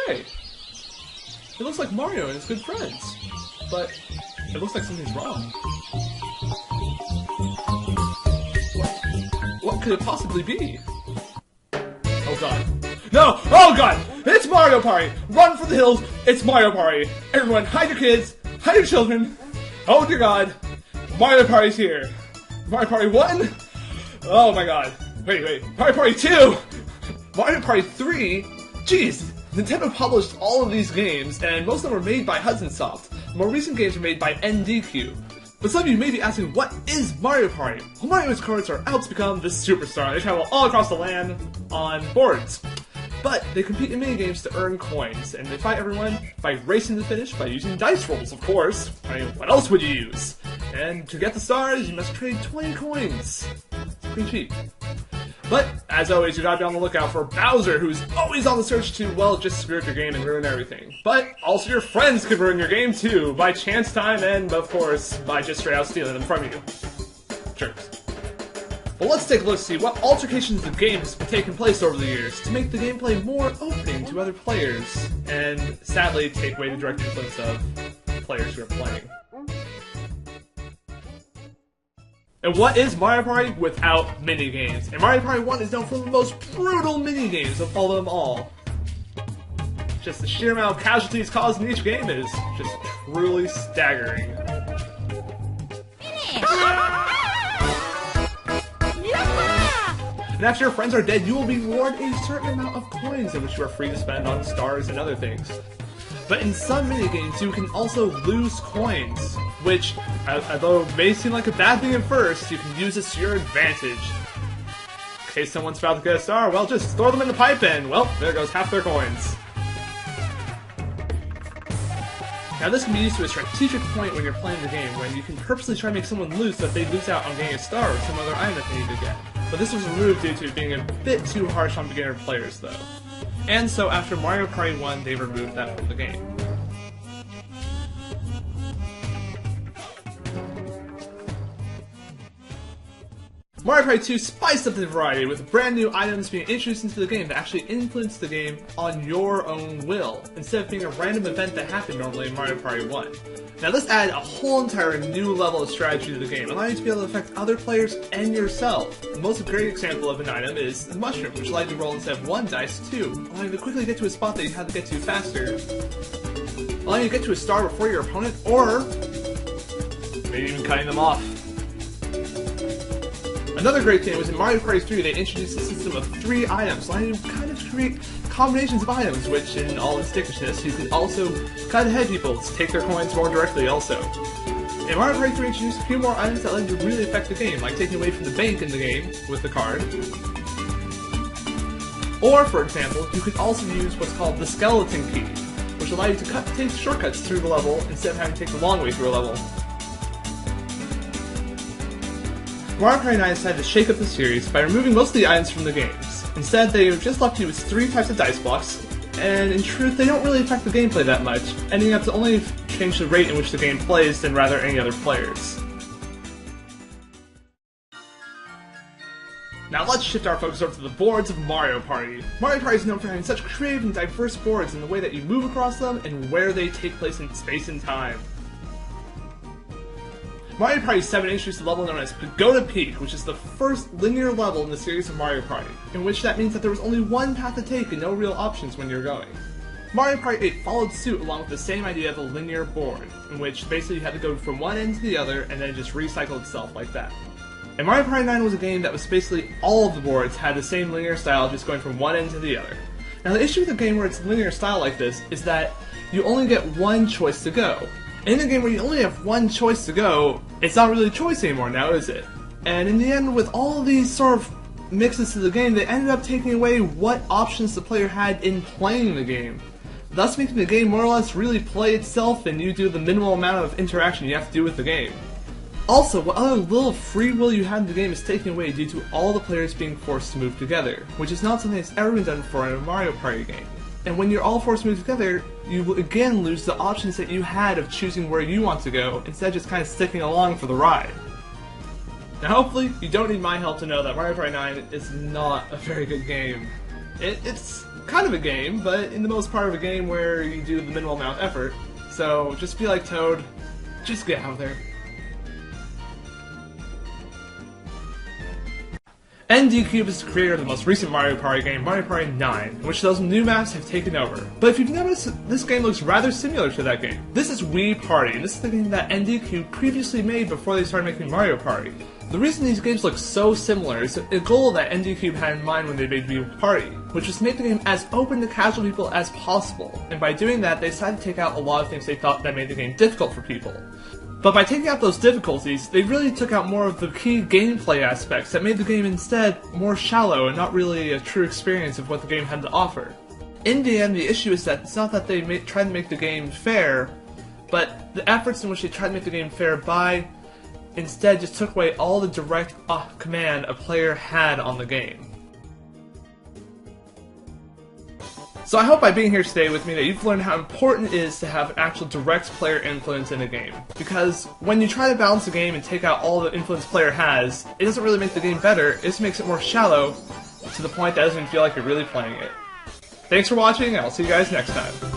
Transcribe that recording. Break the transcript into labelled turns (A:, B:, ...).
A: Hey! It looks like Mario and his good friends. But it looks like something's wrong. What could it possibly be? Oh god. No! Oh god! It's Mario Party! Run for the hills! It's Mario Party! Everyone, hide your kids! Hide your children! Oh dear god! Mario Party's here! Mario Party 1? Oh my god. Wait. Mario Party 2? Mario Party 3? Jeez! Nintendo published all of these games, and most of them were made by Hudson Soft. The more recent games were made by NDQ. But some of you may be asking, what is Mario Party? Well, Mario's cards are out to become the superstar. They travel all across the land on boards. But they compete in minigames to earn coins, and they fight everyone by racing to the finish by using dice rolls, of course. I mean, what else would you use? And to get the stars, you must trade 20 coins. It's pretty cheap. But, as always, you gotta be on the lookout for Bowser, who's always on the search to, well, just screw up your game and ruin everything. But, also your friends could ruin your game too, by chance time and, of course, by just straight out stealing them from you. Jerks. Well, let's take a look to see what altercations the game has been taking place over the years to make the gameplay more opening to other players, and sadly take away the direct influence of players who are playing. And what is Mario Party without minigames? And Mario Party 1 is known for the most brutal minigames of all them all. Just the sheer amount of casualties caused in each game is just truly staggering. And after your friends are dead, you will be rewarded a certain amount of coins in which you are free to spend on stars and other things. But in some minigames, you can also lose coins, which, although may seem like a bad thing at first, you can use this to your advantage. In case someone's about to get a star, well, just throw them in the pipe and, well, there goes half their coins. Now this can be used to a strategic point when you're playing the game, when you can purposely try to make someone lose so that they lose out on getting a star or some other item that they need to get. But this was removed due to it being a bit too harsh on beginner players, though. And so after Mario Party 1, they removed that from the game. Mario Party 2 spiced up the variety with brand new items being introduced into the game that actually influence the game on your own will, instead of being a random event that happened normally in Mario Party 1. Now this added a whole entire new level of strategy to the game, allowing you to be able to affect other players and yourself. The most great example of an item is the mushroom, which allowed you to roll instead of 1 dice, 2, allowing you to quickly get to a spot that you had to get to faster, allowing you to get to a star before your opponent, or maybe even cutting them off. Another great thing was in Mario Party 3 they introduced a system of 3 items, allowing you to kind of create combinations of items, which in all its dickishness, you can also cut ahead people to take their coins more directly also. And Mario Party 3 introduced a few more items that let you really affect the game, like taking away from the bank in the game with the card. Or, for example, you could also use what's called the skeleton key, which allows you to take shortcuts through the level instead of having to take the long way through a level. Mario Party 9 decided to shake up the series by removing most of the items from the games. Instead, they just left you with 3 types of dice blocks, and in truth, they don't really affect the gameplay that much, ending up to only change the rate in which the game plays than rather any other players. Now let's shift our focus over to the boards of Mario Party. Mario Party is known for having such creative and diverse boards in the way that you move across them and where they take place in space and time. Mario Party 7 introduced a level known as Pagoda Peak, which is the first linear level in the series of Mario Party, in which that means that there was only one path to take and no real options when you're going. Mario Party 8 followed suit along with the same idea of a linear board, in which basically you had to go from one end to the other and then just recycle itself like that. And Mario Party 9 was a game that was basically all of the boards had the same linear style, just going from one end to the other. Now the issue with a game where it's linear style like this is that you only get one choice to go. In a game where you only have one choice to go, it's not really a choice anymore now, is it? And in the end, with all of these sort of mixes to the game, they ended up taking away what options the player had in playing the game, thus making the game more or less really play itself and you do the minimal amount of interaction you have to do with the game. Also, what other little free will you had in the game is taken away due to all the players being forced to move together, which is not something that's ever been done before in a Mario Party game. And when you're all forced to move together, you will again lose the options that you had of choosing where you want to go, instead of just kind of sticking along for the ride. Now hopefully, you don't need my help to know that Mario Party 9 is not a very good game. It's kind of a game, but in the most part of a game where you do the minimal amount of effort. So just be like Toad, just get out there. ND Cube is the creator of the most recent Mario Party game, Mario Party 9, in which those new maps have taken over. But if you've noticed, this game looks rather similar to that game. This is Wii Party, and this is the game that ND Cube previously made before they started making Mario Party. The reason these games look so similar is a goal that ND Cube had in mind when they made Wii Party, which was to make the game as open to casual people as possible. And by doing that, they decided to take out a lot of things they thought that made the game difficult for people. But by taking out those difficulties, they really took out more of the key gameplay aspects that made the game instead more shallow and not really a true experience of what the game had to offer. In the end, the issue is that it's not that they tried to make the game fair, but the efforts in which they tried to make the game fair by instead just took away all the direct command a player had on the game. So I hope by being here today with me that you've learned how important it is to have an actual direct player influence in a game. Because when you try to balance a game and take out all the influence a player has, it doesn't really make the game better, it just makes it more shallow to the point that it doesn't even feel like you're really playing it. Thanks for watching, and I'll see you guys next time.